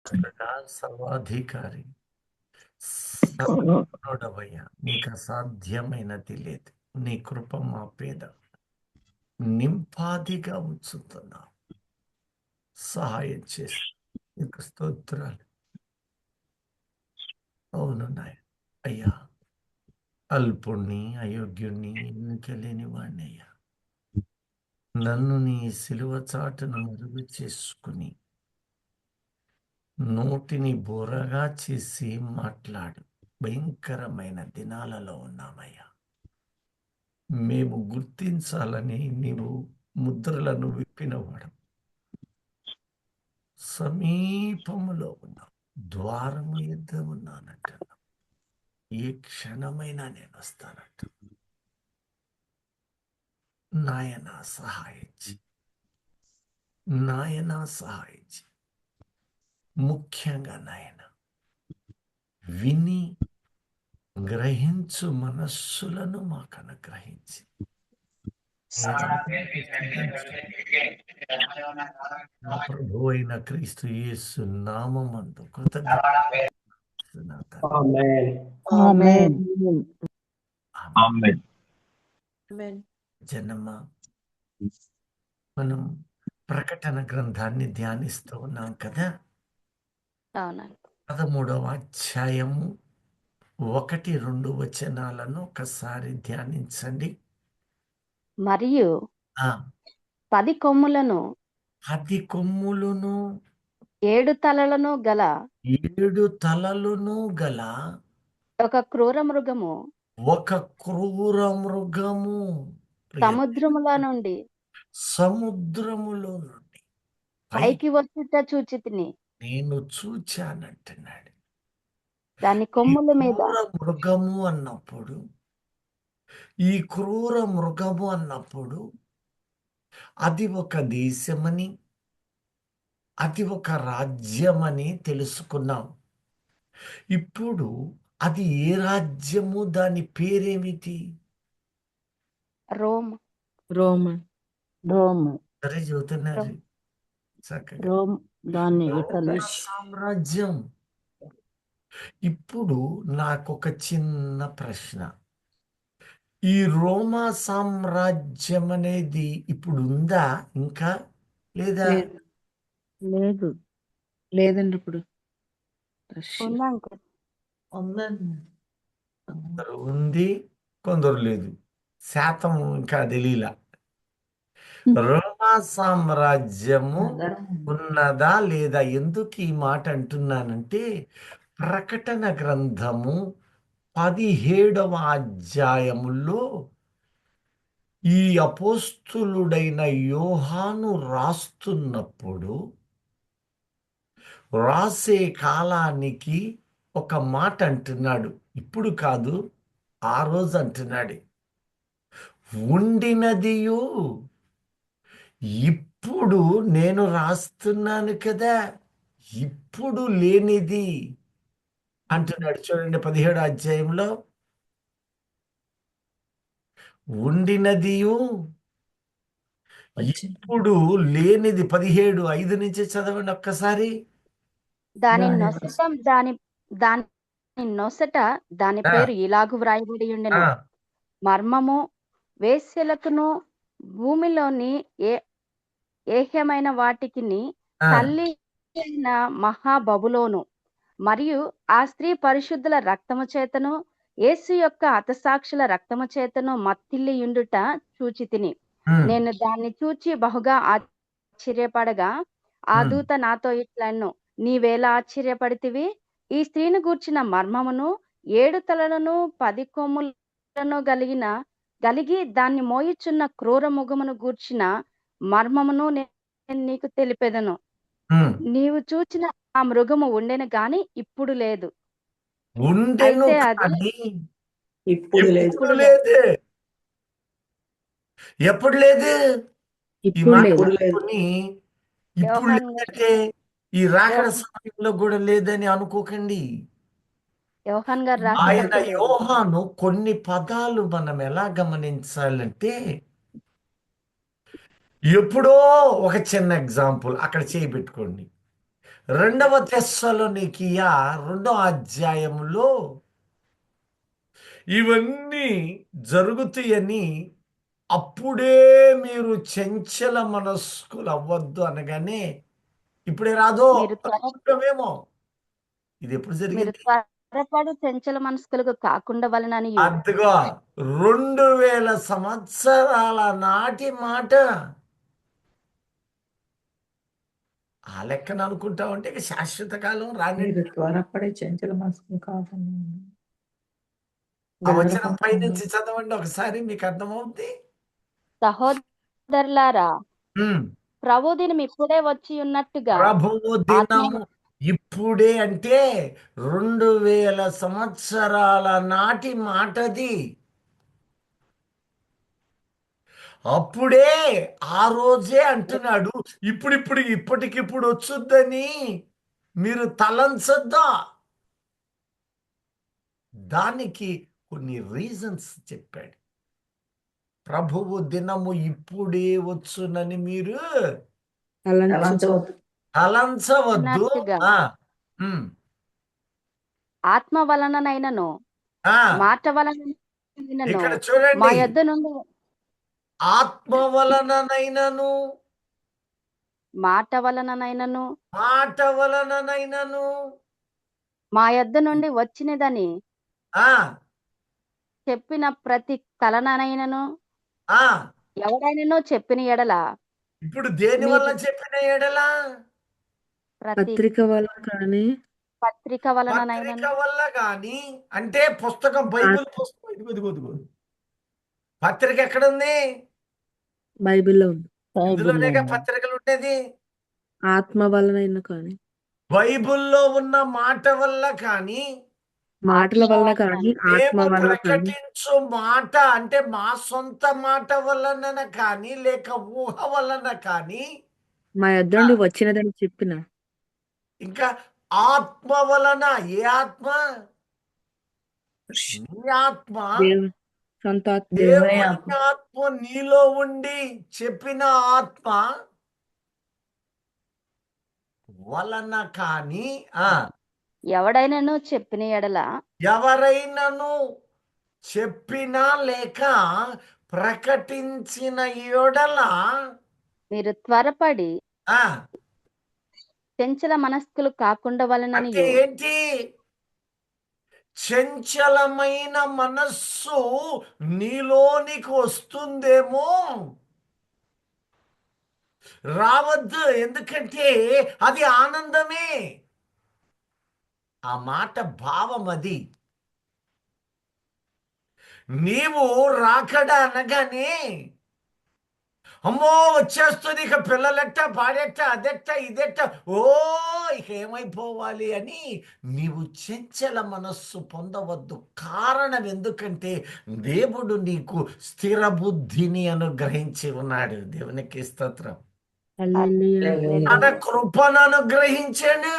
కరుణా సర్వాధికారి సర్వోన్నతుడవయ్యా, నీకు అసాధ్యమైనది లేదు. నీ కృప మా పేద నింపాదిగా ఉంచుతున్నా. సహాయం చేసి నీకు స్తోత్రాలు. అవును నాయ అయ్యా, అల్పుణ్ణి, అయోగ్యుణ్ణి, ఎన్నిక లేని వాణ్ణి అయ్యా. నన్ను నీ సిలువ చాటును మరుగు చేసుకుని నోటిని బోరగా చేసి మాట్లాడు. భయంకరమైన దినాలలో ఉన్నామయ్యా. మేము గుర్తించాలని నీవు ముద్రలను విప్పినవాడు. సమీపములో ఉన్నాం, ద్వారము ఎద్ద ఉన్నానంటున్నా. ఏ క్షణమైనా నేను వస్తానంట. నాయనా సహాయించి, నాయనా సహాయించి. ముఖ్యంగా నాయన విని గ్రహించు మనస్సులను మాకు అనుగ్రహించి నా ప్రభు అయిన క్రీస్తు యేసు నామమందు కృతజ్ఞత. ఆమేన్. ఆమేన్. ఆమేన్. జనమ, మనం ప్రకటన గ్రంథాన్ని ధ్యానిస్తూ ఉన్నాం కదా. అవునండి. 13వ అధ్యాయము 1-2 వచనాలను ఒకసారి ధ్యానించండి. మరియు 10 కొమ్ములను 10 కొమ్ములను 7 తలలను గల 7 తలలను గల ఒక క్రూర మృగము ఒక క్రూర మృగము సముద్రములో నుండి సముద్రములో నుండి పైకి వచ్చుట చూచితిని. నేను చూచానంటున్నాడు. దాని ఈ కొమ్ముల మీద క్రూర మృగము అన్నప్పుడు, ఈ క్రూర మృగము అన్నప్పుడు అది ఒక దేశమని, అది ఒక రాజ్యమని తెలుసుకున్నాం. ఇప్పుడు అది ఏ రాజ్యము, దాని పేరేమిటి? రోమ్. రోమ్. రోమ్. సరే చదువుతున్నారు చక్కగా. రోమ్ దాన్ని రోమా సామ్రాజ్యం. ఇప్పుడు నాకొక చిన్న ప్రశ్న. ఈ రోమా సామ్రాజ్యం అనేది ఇప్పుడు ఉందా ఇంకా, లేదా? లేదు, లేదండి. ఇప్పుడు కొందరు ఉంది, కొందరు లేదు. శాతం ఇంకా తెలియలా. రోమా సామ్రాజ్యము ఉన్నదా లేదా? ఎందుకు ఈ మాట అంటున్నానంటే, ప్రకటన గ్రంథము 17వ అధ్యాయములో ఈ అపోస్తులుడైన యోహాను రాస్తున్నప్పుడు రాసే కాలానికి ఒక మాట అంటున్నాడు. ఇప్పుడు కాదు, ఆ రోజు అంటున్నాడు. ఉండినదియు ఇప్పుడు నేను రాస్తున్నాను కదా, ఇప్పుడు లేనిది అంటున్నాడు. చూడండి 17వ అధ్యాయంలో ఉండినదియు ఇప్పుడు లేనిది. 17:5 నుంచి చదవండి ఒక్కసారి. దాని నొసట దాని పేరు ఇలాగు వ్రాయబడి ఉండెను. మర్మము వేశ్యలకును భూమిలోని ఏహ్యమైన వాటికిని తల్లి అయిన మహాబబులోను, మరియు ఆ స్త్రీ పరిశుద్ధుల రక్తము చేతను యేసు యొక్క హతసాక్షుల రక్తము చేతను మత్తిల్లియుండుట చూచితిని. నేను దాన్ని చూచి బహుగా ఆశ్చర్యపడగా ఆ దూత నాతో ఇట్లనెను, నీవేలా ఆశ్చర్యపడితివి? ఈ స్త్రీని గూర్చిన మర్మమును, 7 తలలను 10 కొమ్ములను కలిగి దాన్ని మోయుచున్న క్రూర మృగమును గూర్చిన మర్మమును నేను నీకు తెలిపెదను. నీవు చూచిన ఆ మృగము ఉండెను గాని ఇప్పుడు లేదు. ఉండెను అయితే అది కానీ ఇప్పుడు లేదు. ఇప్పుడు లేదు. ఎప్పుడు లేదు? ఈ ఇప్పుడు మాట లేదు. పట్టుకొని ఇప్పుడు యోహాన్ లేదంటే ఈ రాకడ సమయంలో కూడా లేదని అనుకోకండి. యోహాన్ గారు ఆయన రాసేటప్పుడు లేదు. యోహాను కొన్ని పదాలు మనం ఎలా గమనించాలంటే, ఎప్పుడో ఒక చిన్న ఎగ్జాంపుల్ అక్కడ చేయి పెట్టుకోండి. రెండవ తెస్సలోనికీయ 2వ అధ్యాయంలో ఇవన్నీ జరుగుతాయని అప్పుడే మీరు చంచల మనస్కులు అవ్వద్దు అనగానే ఇప్పుడే రాదో మీరు అనుకుంటామేమో. ఇది ఎప్పుడు మీరు జరిగింది? త్వరపడు చెంచల మనస్కులకు కాకుండా వలనని అదిగో 2000 సంవత్సరాల నాటి మాట. ఆ లెక్కన అనుకుంటా ఉంటే ఇక శాశ్వత కాలం రాని. మీరు త్వరపడే చెంచల మనసుకు కాదని ఆ వచనం పైనుంచి చదవండి ఒకసారి, మీకు అర్థమవుద్ది. సహోదరులారా, ఉమ్. ప్రభు దినం ఇప్పుడే వచ్చి ఉన్నట్టుగా ప్రభువు ఆత్మ దినము ఇప్పుడే అంటే 2000 సంవత్సరాల నాటి మాటది. అప్పుడే ఆ రోజే అంటున్నాడు. ఇప్పటికిప్పుడు వచ్చుద్దని మీరు తలంచొద్దా. దానికి కొన్ని రీజన్స్ చెప్పాడు. ప్రభువు దినము ఇప్పుడే వచ్చునని మీరు తలంచవద్దు. ఉన్నట్టుగా ఆ, ఉమ్, ఆత్మ వలననైనను ఆ, మాట వలనైనను ఇక్కడ మా చూడండి. యొద్ద నుండి ఆత్మ వలననైనను మాట వలననైనను మాట వలననైనను మా యొద్ద నుండి వచ్చినదని ఆ చెప్పిన ప్రతి కలననైనను ఆ ఎవడైనను చెప్పిన ఎడల ఇప్పుడు దేని వల్ల మీరు చెప్పిన ఎడలా? ప్రతి పత్రిక వల్ల కానీ పత్రిక పత్రిక వలననైనను వల్ల గాని, అంటే పుస్తకం, బైబిల్ పుస్తకం. ఇదిగో పత్రిక ఎక్కడుంది? బైబిల్లో ఉంది. ఇందులోనేగా పత్రికలు ఉండేది. ఆత్మ వలనైనా కానీ బైబిల్లో ఉన్న మాట వల్ల కానీ, మాటల వలన కానీ ఆత్మ మేము వలన కానీ ప్రకటించు మాట అంటే మా సొంత మాట వలన కానీ, లేక ఊహ వలన కానీ, మా యొద్ద నుండి వచ్చినదని చెప్పిన ఇంకా ఆత్మ వలన. ఏ ఆత్మ? నీ ఆత్మ. దేవు సొంత ఆత్మ దేవుని ఆత్మ నీలో ఉండి చెప్పిన ఆత్మ వలన కానీ, ఎవడైనను చెప్పిన ఎడల ఎవరైనాను చెప్పినా లేక ప్రకటించిన ఎడల మీరు త్వరపడి ఆ, చెంచల మనస్కులు కాకుండా వలనని అంటే ఏంటి? చంచలమైన మనస్సు నీలోనికి వస్తుందేమో. రావద్దు, ఎందుకంటే అది ఆనందమే. ఆ మాట భావం అది. నీవు రాకడా అనగానే అమ్మో వచ్చేస్తుంది, ఇక పిల్లలెట్ట, పాడెట్ట, అదెట్ట, ఇదెట్ట, ఓ ఇక ఏమైపోవాలి అని నీవు చంచల మనస్సు పొందవద్దు. కారణం ఎందుకంటే దేవుడు నీకు స్థిర బుద్ధిని అనుగ్రహించి ఉన్నాడు. దేవునికి స్తోత్రం. తన కృపను అనుగ్రహించాడు,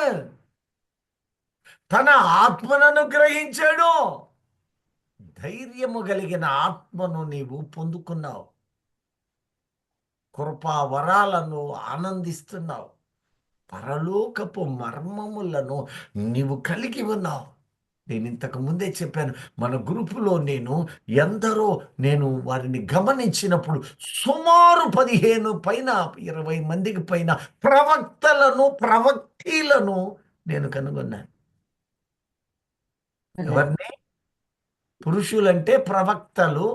తన ఆత్మను అనుగ్రహించాడు. ధైర్యము కలిగిన ఆత్మను నీవు పొందుకున్నావు. కృపా వరాలను ఆనందిస్తున్నావు. పరలోకపు మర్మములను నీవు కలిగి ఉన్నావు. నేను ఇంతకు ముందే చెప్పాను, మన గ్రూపులో నేను వారిని గమనించినప్పుడు సుమారు 15 పైన 20 మందికి పైన ప్రవక్తలను నేను కనుగొన్నాను. ఎవరిని? పురుషులంటే ప్రవక్తలు,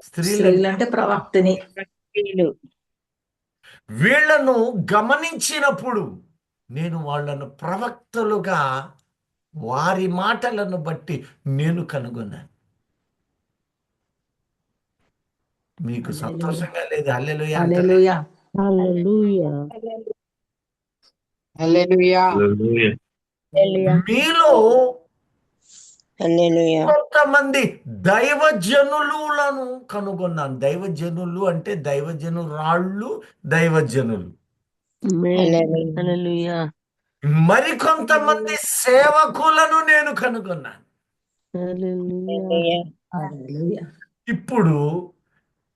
స్త్రీలంటే ప్రవక్తని. వీళ్లను గమనించినప్పుడు నేను వాళ్ళను ప్రవక్తలుగా వారి మాటలను బట్టి నేను కనుగొన్నాను. మీకు సంతోషంగా లేదు? హల్లెలూయా అంటలే. మీలో కొంతమంది దైవజనులను కనుగొన్నాను. దైవజనులు అంటే దైవజనురాళ్ళు, దైవజనులు. మరికొంతమంది సేవకులను నేను కనుగొన్నాను. ఇప్పుడు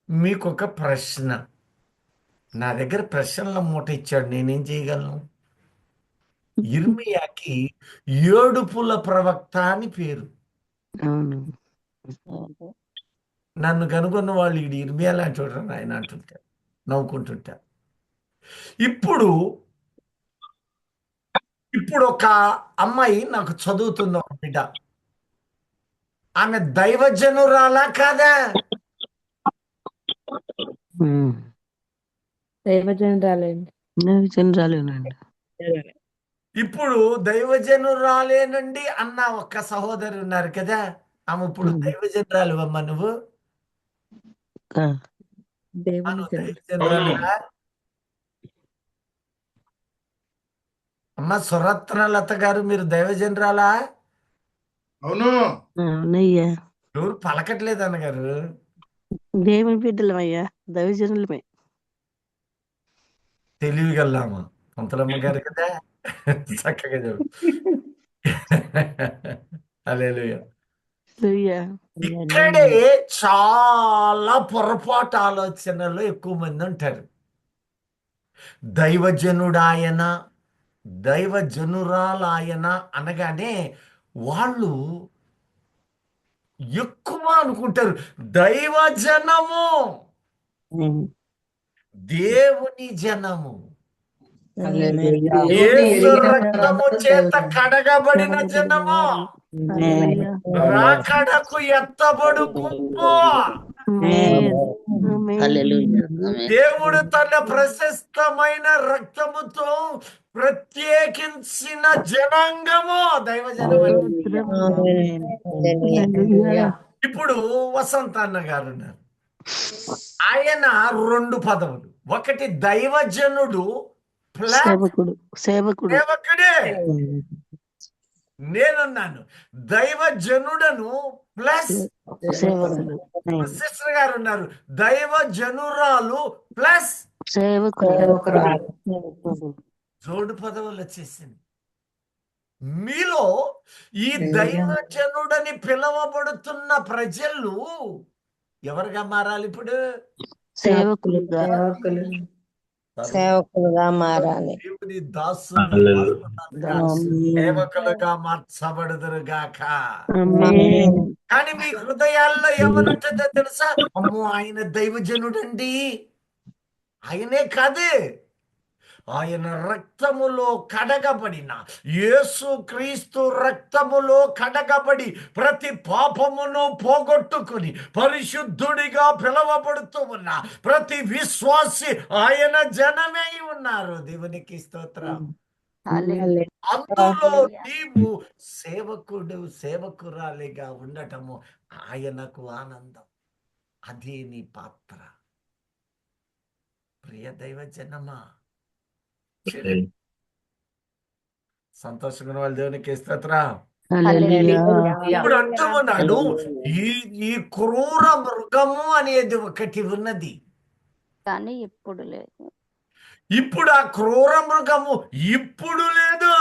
మీకు ఒక ప్రశ్న. నా దగ్గర ప్రశ్నల మూట ఇచ్చాడు, నేనేం చేయగలను? ఇర్మియాకి ఏడుపుల ప్రవక్త అని పేరు. అవును. నన్ను కనుగొన్న వాళ్ళు ఈడు ఇర్మియా లాంటి వాడు ఆయన అంటుంటారు, నవ్వుకుంటుంటారు. ఇప్పుడు ఇప్పుడు ఒక అమ్మాయి నాకు చదువుతుంది, ఒక బిడ్డ. ఆమె దైవజనురాలా కాదా? ఉమ్. దైవజనురాలండి. జనరాలేనండి. ఇప్పుడు దైవజనురాలేనండి అన్న ఒక్క సహోదరి ఉన్నారు కదా, ఆమె ఇప్పుడు దైవజనురాలు అమ్మ. నువ్వు దేవుని జనుడు. దైవజనురాలా అమ్మ? సురత్నలత గారు, మీరు దైవజనురాలా? అవును. అవునయ్యా, ఎవరు పలకట్లేదు అన్నగారు. దేవుని బిడ్డలమయ్యా, దైవజనులమే. తెలివిగల్లామా పంతులమ్మ గారు కదా, చక్కగా చెప్పు. హల్లెలూయా. హల్లెలూయా. ఇక్కడే చాలా పొరపాటు ఆలోచనలు ఎక్కువ మంది ఉంటారు. దైవజనుడాయన, దైవజనురాలాయన అనగానే వాళ్ళు ఎక్కువ అనుకుంటారు దైవజనము, ఉమ్. దేవుని జనము, హల్లెలూయా. యేసు రక్తము చేత కడగబడిన జనము, హల్లెలూయా. రాకడకు ఎత్తబడు గుంపు. ఆమేన్. ఆమేన్. హల్లెలూయా. ఆమేన్. దేవుడు తన ప్రశస్తమైన రక్తముతో ప్రత్యేకించిన జనాంగము దైవజనం. ఆమేన్. హల్లెలూయా. హల్లెలూయా. ఇప్పుడు వసంత అన్న గారు ఉన్నారు. ఆయన రెండు పదవులు, ఒకటి దైవజనుడు ప్లస్ సేవకుడు. సేవకుడు. సేవకుడే. నేనున్నాను దైవజనుడను ప్లస్ సేవకుడు. సిస్టర్ గారు ఉన్నారు దైవజనురాలు ప్లస్ సేవకుడు. జోడు పదవులు వచ్చేసింది. మీలో ఈ దైవజనుడని పిలవబడుతున్న ప్రజలు ఎవరుగా మారాలి ఇప్పుడు? సేవకులుగా. సేవకులుగా మారాలి. దేవుని దాసులు సేవకులుగా మార్చబడుదురు గాక. ఆమేన్. కానీ మీ హృదయాల్లో ఏమనుంటుందో తెలుసా? అమ్మో, ఆయన దైవజనుడండి. ఆయనే కాదు, ఆయన రక్తములో కడగబడిన, యేసు క్రీస్తు రక్తములో కడగబడి ప్రతి పాపమును పోగొట్టుకుని పరిశుద్ధుడిగా పిలవబడుతూ ఉన్న ప్రతి విశ్వాసి ఆయన జనమే ఉన్నారు. దేవునికి స్తోత్రం. హల్లెలూయా. అందులో నీవు సేవకురాలిగా ఉండటము ఆయనకు ఆనందం. అదే నీ పాత్ర. ప్రియ దైవజనమా, సంతోషంగా ఉన్న వాళ్ళు దేవునికి స్తోత్రం. హల్లెలూయా. ఇప్పుడు అంటూ ఉన్నాడు, ఈ ఈ క్రూర మృగము అనేది ఒకటి ఉన్నది. కానీ ఇప్పుడు లేదు. ఇప్పుడు ఆ క్రూర మృగము ఇప్పుడు లేదు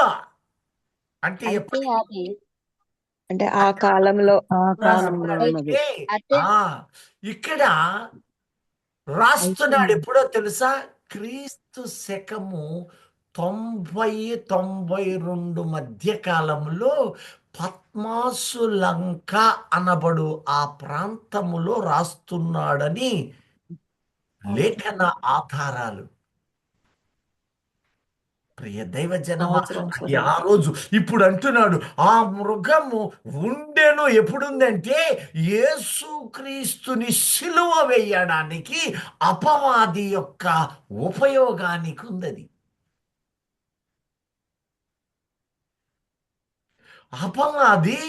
అంటే అయితే ఎప్పుడు? అది అంటే ఆ కాలంలో ఆ కాలంలో ఉన్నది. అంటే ఇక్కడ రాస్తున్నాడు ఎప్పుడో తెలుసా? క్రీస్తు శకము 90-92 మధ్య కాలంలో పద్మాసు లంక అనబడు ఆ ప్రాంతములో రాస్తున్నాడని లేఖన ఆధారాలు. ప్రియ దైవజనమా, అది ఆ రోజు. ఇప్పుడు అంటున్నాడు ఆ మృగము ఉండెను. ఎప్పుడుందంటే యేసుక్రీస్తుని సిలువ వేయడానికి అపవాది యొక్క ఉపయోగానికి ఉందది. అపవాది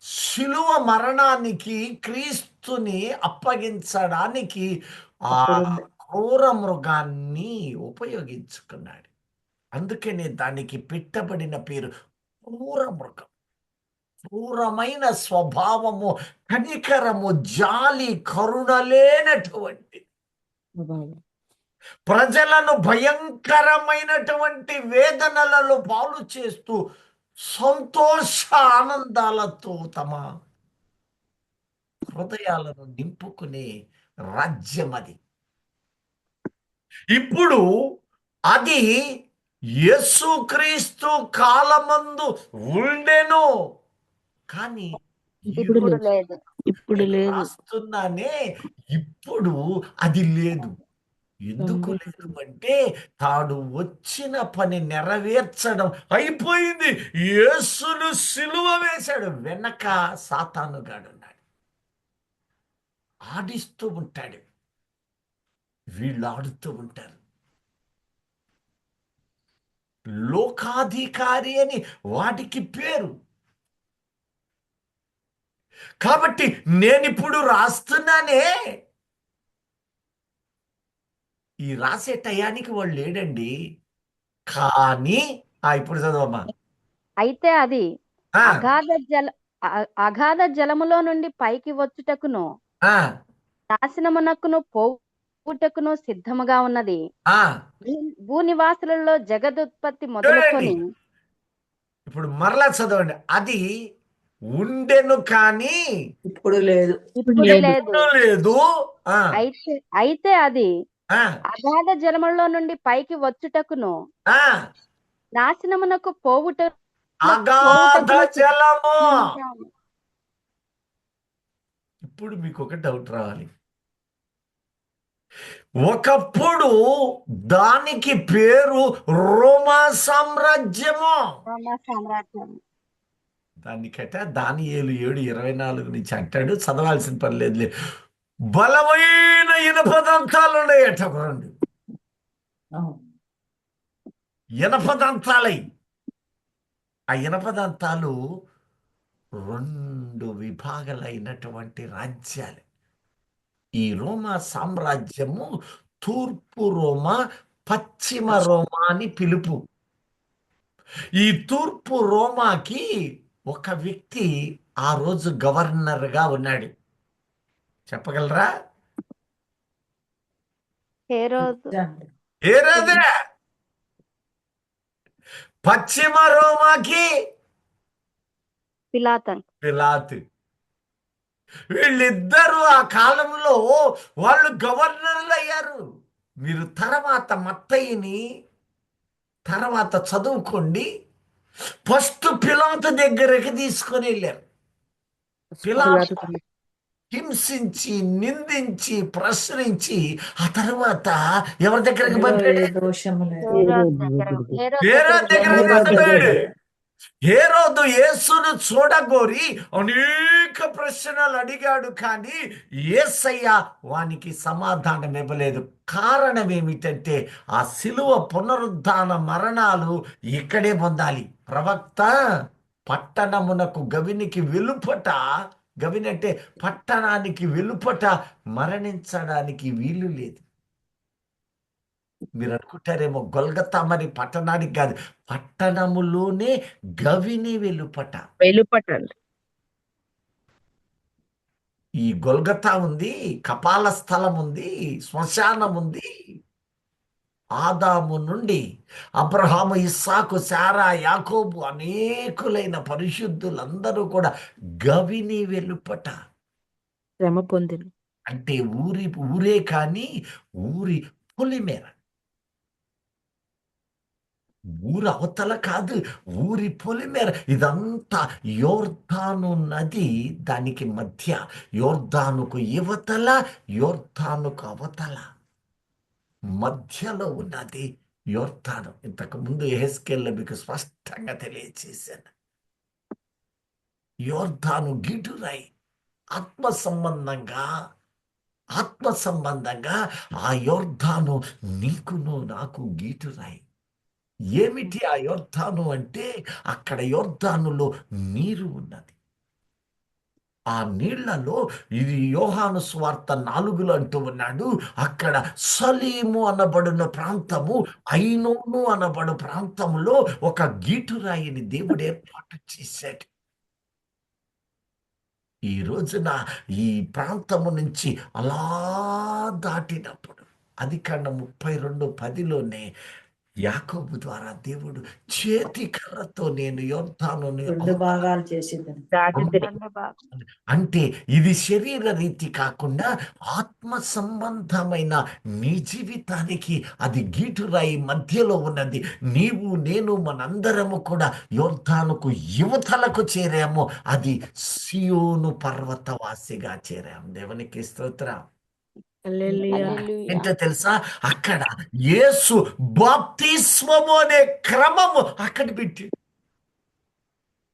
సిలువ మరణానికి క్రీస్తుని అప్పగించడానికి ఆ క్రూర మృగాన్ని ఉపయోగించుకున్నాడు. అందుకనే దానికి పెట్టబడిన పేరు క్రూర మృగం. క్రూరమైన స్వభావము, కనికరము, జాలి, కరుణ లేనటువంటి, ప్రజలను భయంకరమైనటువంటి వేదనలలో పాలు చేస్తూ సంతోష ఆనందాలతో తమ హృదయాలను నింపుకునే రాజ్యం అది. ఇప్పుడు అది యేసుక్రీస్తు కాలమందు ఉండెను, కానీ ఇప్పుడు ఈరోజు లేదు. ఇప్పుడు నేను లేదు. రాస్తున్నానే, ఇప్పుడు అది లేదు. ఎందుకు లేదు అంటే తాను వచ్చిన పని నెరవేర్చడం అయిపోయింది. యేసును సిలువ వేశాడు. వెనక సాతానుగాడున్నాడు, ఆడిస్తూ ఉంటాడు. వీళ్ళు ఆడుతూ ఉంటారు. లోకాధికారి అని వాటికి పేరు. కాబట్టి నేనిప్పుడు రాస్తున్నానే, ఈ రాసే టయానికి వాడు లేడండి. కానీ ఇప్పుడు చదవమ్మా. అయితే అది ఆ, అగాధ జలములో నుండి పైకి వచ్చుటకును ఆ, నాశనమునకును పోవుటకును సిద్ధముగా ఉన్నది. ఆ. భూనివాసులలో జగదుత్పత్తి చూడండి, మొదలుకొని ఇప్పుడు మరలా చదవండి. అది ఉండెను కానీ ఇప్పుడు లేదు. ఇప్పుడు లేదు. ఇప్పుడు లేదు. ఆ, అయితే అది ఆ, అగాధ జలములో నుండి పైకి వచ్చుటకును ఆ. నాశనమునకు అగాధ జలము. సిద్ధముగా ఉన్నది. ఇప్పుడు మీకు ఒక డౌట్ రావాలి. ఒకప్పుడు దానికి పేరు రోమా సామ్రాజ్యము. రోమా సామ్రాజ్యం. దానికట దానియేలు 7:24 నుంచి అంటాడు, చదవాల్సిన పని లేదులే. బలమైన ఇనపదంతాలు ఉన్నాయట. రెండు ఇనపదంతాలై, ఆ ఇనపదంతాలు 2 విభాగాలైనటువంటి రాజ్యాలు. ఈ రోమా సామ్రాజ్యము తూర్పు రోమా, పశ్చిమ రోమా అని పిలుపు. ఈ తూర్పు రోమాకి ఒక వ్యక్తి ఆ రోజు గవర్నర్గా ఉన్నాడు. చెప్పగలరా? హేరోదు. హేరోదే. పశ్చిమ రోమాకి పిలాతు. వీళ్ళిద్దరూ ఆ కాలంలో వాళ్ళు గవర్నర్లు అయ్యారు. మీరు తర్వాత మత్తయిని తర్వాత చదువుకోండి. ఫస్ట్ పిలాతు దగ్గరికి తీసుకొని వెళ్ళారు. పిలాతు హింసించి, నిందించి, ప్రశ్నించి ఆ తర్వాత ఎవరి దగ్గరికి పంపాడు? హేరోదు దగ్గరికి పంపాడు. హేరోదు యేసును చూడగోరి అనేక ప్రశ్నలు అడిగాడు, కానీ యేసయ్య వానికి సమాధానం ఇవ్వలేదు. కారణం ఏమిటంటే ఆ శిలువ పునరుద్ధాన మరణాలు ఇక్కడే పొందాలి. ప్రవక్త పట్టణమునకు గవినికి వెలుపట, గవిని అంటే పట్టణానికి వెలుపట మరణించడానికి వీలు లేదు. మీరు అనుకుంటారేమో గొల్గతా మరి పట్టణానికి కాదు, పట్టణములోనే గవిని వెలుపట. ఈ గొల్గతా ఉంది, కపాల స్థలం ఉంది, శ్మశానం ఉంది. ఆదాము నుండి అబ్రహాము, ఇస్సాకు, శారా, యాకోబు అనేకులైన పరిశుద్ధులందరూ కూడా గవిని వెలుపట. శ్రమ పొందిన అంటే ఊరే కానీ ఊరి పొలిమేర. ఊరు అవతల కాదు, ఊరి పొలిమేర. ఇదంతా యోర్దాను నది, దానికి మధ్య, యోర్దానుకు యువతల, యోర్దానుకు అవతల, మధ్యలో ఉన్నది యోర్దాను. ఇంతకు ముందు యెహెజ్కేలులో మీకు స్పష్టంగా తెలియచేశాను. యోర్దాను గిటురాయి. ఆత్మ సంబంధంగా ఆ యోర్దాను నీకును నాకు గీటురాయి. ఏమిటి ఆ యోర్దాను అంటే, అక్కడ యోర్దానులో నీరు ఉన్నది. ఆ నీళ్లలో, ఇది యోహాను సువార్త 4లో అంటూ ఉన్నాడు, అక్కడ సలీము అనబడిన ప్రాంతము, ఐనోను అనబడు ప్రాంతంలో ఒక గీటురాయిని దేవుడు ఏర్పాటు చేశాడు. ఈ రోజున ఈ ప్రాంతము నుంచి అలా దాటినప్పుడు, అది కన్నా 32:10లోనే యాకోబు ద్వారా దేవుడు చేతి కర్రతో నేను యోర్దానుని రెండు భాగాలు చేసింది. దాటితే రెండు బాగా అంటే ఇది శరీర రీతి కాకుండా ఆత్మ సంబంధమైన నీ జీవితానికి అది గీటురాయి మధ్యలో ఉన్నది. నీవు నేను మనందరము కూడా యోర్దానుకు యువతలకు చేరాము. అది సియోను పర్వతవాసిగా చేరాము. దేవునికి స్తోత్రం. హల్లెలూయా. హల్లెలూయా. ఏంటో తెలుసా, అక్కడ యేసు బాప్తిస్మము అనే క్రమము అక్కడ పెట్టి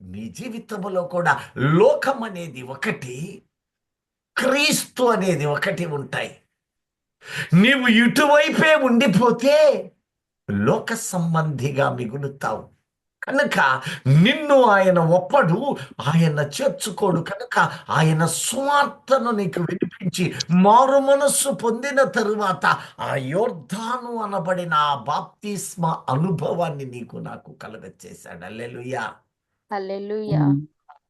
నీ జీవితంలో కూడా లోకం అనేది ఒకటి, క్రీస్తు అనేది ఒకటి ఉంటాయి. నీవు ఇటువైపే ఉండిపోతే లోక సంబంధిగా మిగులుతావు. కనుక నిన్ను ఆయన ఒప్పడు, ఆయన చేర్చుకోడు. కనుక ఆయన సువార్తను నీకు వినిపించి మారు మనస్సు పొందిన తరువాత ఆ యోర్దాను అనబడిన ఆ బాప్తిస్మ అనుభవాన్ని నీకు నాకు కలుగచేశాడు. హల్లెలూయా, హల్లెలూయా.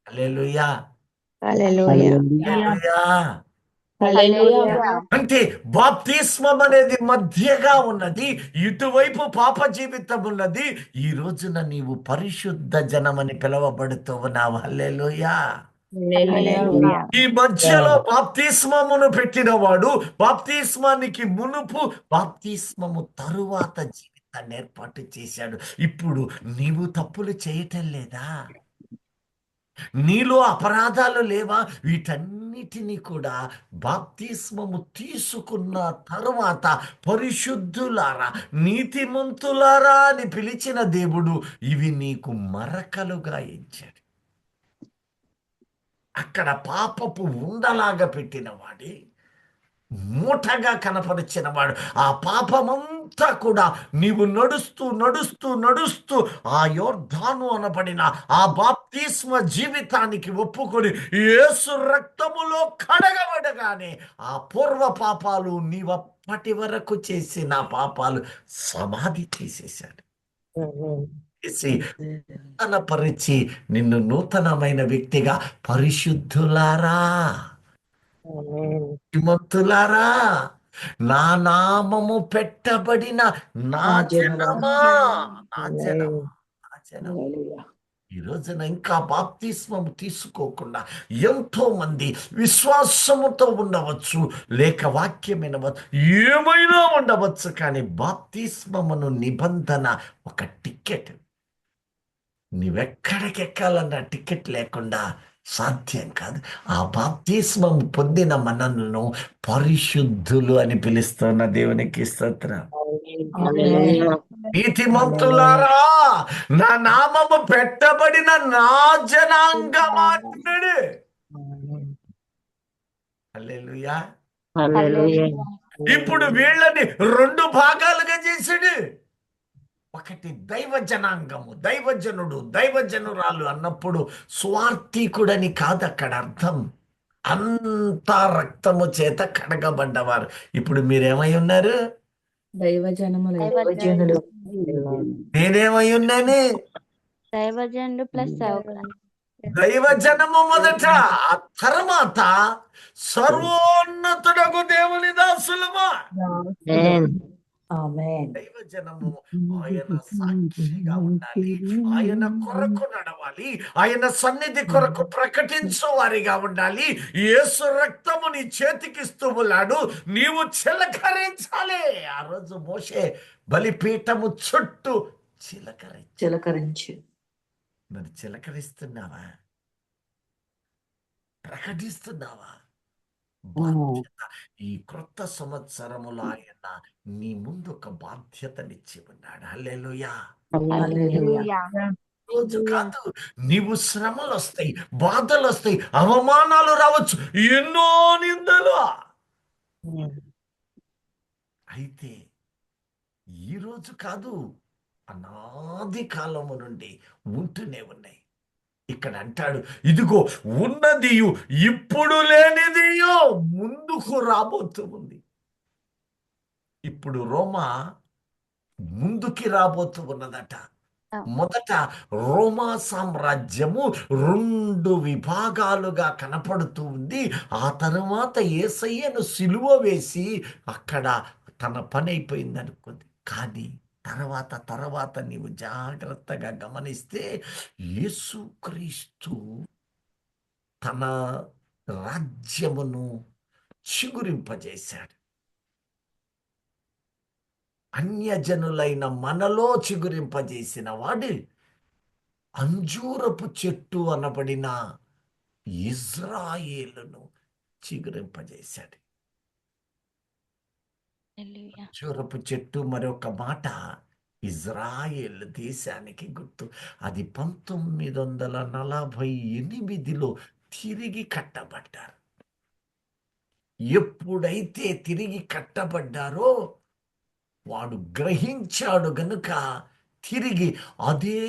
హల్లెలూయా, హల్లెలూయా. హల్లెలూయా. హల్లెలూయా. అంటే బాప్తిస్మం అనేది మధ్యగా ఉన్నది, ఇటువైపు పాప జీవితం ఉన్నది. ఈ రోజున నీవు పరిశుద్ధ జనమని పిలువబడుతూ ఉన్నావు. హల్లెలూయా. హల్లెలూయా. ఈ మధ్యలో బాప్తిస్మమును పెట్టినవాడు బాప్తిస్మానికి మునుపు బాప్తిస్మము తరువాత జీవితాన్ని ఏర్పాటు చేశాడు. ఇప్పుడు నీవు తప్పులు చేయటం లేదా? నీలో అపరాధాలు లేవా? వీటన్నిటినీ కూడా బాప్తిస్మము తీసుకున్న తరువాత పరిశుద్ధులారా, నీతిమంతులారా అని పిలిచిన దేవుడు ఇవి నీకు మరకలుగా ఇచ్చాడు. అక్కడ పాపపు ఉండలాగా పెట్టిన వాడి మూటగా కనపరిచిన వాడు, ఆ పాపమంతా కూడా నీవు నడుస్తూ నడుస్తూ నడుస్తూ ఆ యోర్దాను అనబడిన ఆ బాప్తిస్మ జీవితానికి ఒప్పుకొని యేసు రక్తములో కడగబడగానే ఆ పూర్వ పాపాలు, నీవప్పటి వరకు చేసిన పాపాలు సమాధి చేసేశాడు. చేసి నూతనపరిచి నిన్ను నూతనమైన వ్యక్తిగా పరిశుద్ధులారా, శ్రీమంతులారా, నా నామము పెట్టబడిన నా జనమా, నా జనమా, నా జనమా. ఈ రోజున ఇంకా బాప్తిస్మము తీసుకోకుండా ఎంతో మంది విశ్వాసముతో ఉండవచ్చు, లేక వాక్యం వినవచ్చు, ఏమైనా ఉండవచ్చు, కానీ బాప్తిస్మమును నిబంధన ఒక టికెట్. నీవెక్కడికెక్కాలన్న టికెట్ లేకుండా సాధ్యం కాదు. ఆ బాప్తిస్మం పొందిన మనలను పరిశుద్ధులు అని పిలుస్తున్న దేవునికి స్తోత్రం. నీతిమంతులారా, నా నామము పెట్టబడిన నా జనాంగమా అంటున్నాడు. హల్లెలూయా. ఇప్పుడు వీళ్ళని రెండు భాగాలుగా చేశాడు. ఒకటి దైవ జనాంగము, దైవజనుడు, దైవజనురాలు అన్నప్పుడు స్వార్థికుడని కాదు అక్కడ అర్థం. అంతా రక్తము చేత కడగబడ్డవారు. ఇప్పుడు మీరేమై ఉన్నారు? దైవజనుడు. నేనేమై ఉన్నాను? దైవజనుడు ప్లస్ సేవకుడు. దైవజనము మొదట, ఆ తర్వాత సర్వోన్నతుడకు దేవుని దాసులమా. దైవజనము ఆయన సాక్షిగా ఉండాలి, ఆయన కొరకు నడవాలి, ఆయన సన్నిధి కొరకు ప్రకటించు వారిగా ఉండాలి. యేసు రక్తము నీ చేతికిస్తూ ఉన్నాడు, నీవు చిలకరించాలి. ఆ రోజు మోషే బలిపీఠము చుట్టూ చిలకరించి మరి చిలకరిస్తున్నావా? ప్రకటిస్తున్నావా? బాధ్యత. ఈ క్రొత్త సంవత్సరములో ఆయన నీ ముందు ఒక బాధ్యతనిచ్చి ఉన్నాడు. హల్లెలూయా. హల్లెలూయా. రోజు కాదు, నీవు శ్రమలు వస్తాయి, బాధలు వస్తాయి, అవమానాలు రావచ్చు, ఎన్నో నిందలు. అయితే ఈరోజు కాదు, అనాది కాలము నుండి ఉంటూనే ఉన్నాయి. ఇక్కడ అంటాడు, ఇదిగో ఉన్నదియు ఇప్పుడు లేనిదియో ముందుకు రాబోతూ ఉంది. ఇప్పుడు రోమా ముందుకి రాబోతూ ఉన్నదట. మొదట రోమా సామ్రాజ్యము రెండు విభాగాలుగా కనపడుతూ ఉంది. ఆ తరువాత యేసయ్యను సిలువ వేసి అక్కడ తన పని అయిపోయింది అనుకుంది. కానీ తర్వాత నీవు జాగ్రత్తగా గమనిస్తే యేసుక్రీస్తు తన రాజ్యమును చిగురింపజేశాడు. అన్యజనులైన మనలో చిగురింపజేసిన వాడు అంజూరపు చెట్టు అనబడిన ఇజ్రాయేలును చిగురింపజేశాడు. అంజూరపు చెట్టు మరొక మాట ఇజ్రాయేల్ దేశానికి గుర్తు. అది 1948లో తిరిగి కట్టబడ్డారు. ఎప్పుడైతే తిరిగి కట్టబడ్డారో వాడు గ్రహించాడు గనుక తిరిగి అదే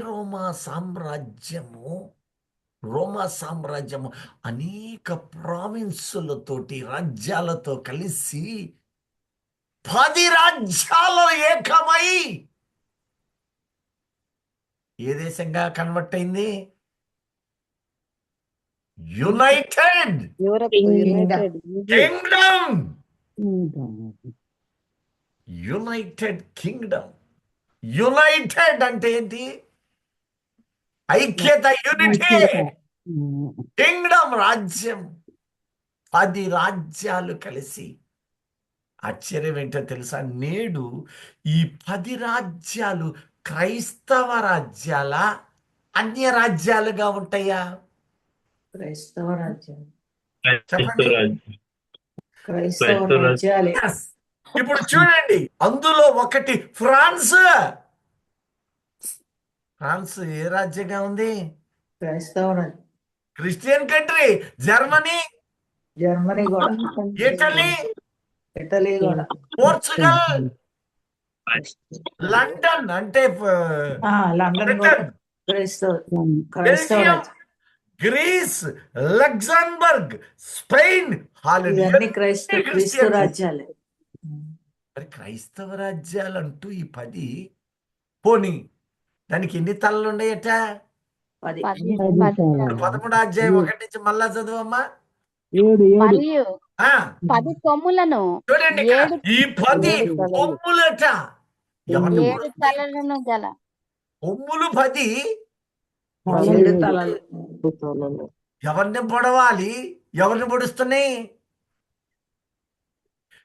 రోమా సామ్రాజ్యము అనేక ప్రావిన్సులతోటి రాజ్యాలతో కలిసి 10 రాజ్యాలు ఏకమై ఏ దేశంగా కన్వర్ట్ అయింది? United Kingdom. United Kingdom. United అంటే ఏంటి? ఐక్యత, యూనిటీ. కింగ్డమ్ రాజ్యం, 10 రాజ్యాలు కలిసి. ఆశ్చర్యం ఏంటో తెలుసా? నేడు ఈ 10 రాజ్యాలు క్రైస్తవ రాజ్యాల అన్య రాజ్యాలుగా ఉంటాయా? క్రైస్తవ రాజ్యం. చెప్పండి. క్రైస్తవ రాజ్యాలే. Yes. ఇప్పుడు చూడండి, అందులో ఒకటి ఫ్రాన్స్. ఫ్రాన్స్ ఏ రాజ్యంగా ఉంది? క్రైస్తవ రాజ్యం. Christian country. జర్మనీ కూడా. ఇటలీ కూడా. పోర్చుగల్, లండన్ అంటే లండన్ కూడా క్రైస్తవ రాజ్యం. గ్రీస్, లగ్జంబర్గ్, స్పెయిన్, హాలండ్ ఇవన్నీ క్రైస్తవ రాజ్యాలే. మరి క్రైస్తవ రాజ్యాలు అంటూ ఈ 10 పోనీ దానికి ఎన్ని తలలు ఉన్నాయట? 11వ అధ్యాయం 1 నుంచి మళ్ళా చదువమ్మా. మరియు 10 కొమ్ములను, చూడండి, ఈ 10 కొమ్ములట. 7 తలలను గల. కొమ్ములు 10. 7 తలలు. ఎవరిని పొడవాలి? ఎవరిని పొడుస్తున్నాయి?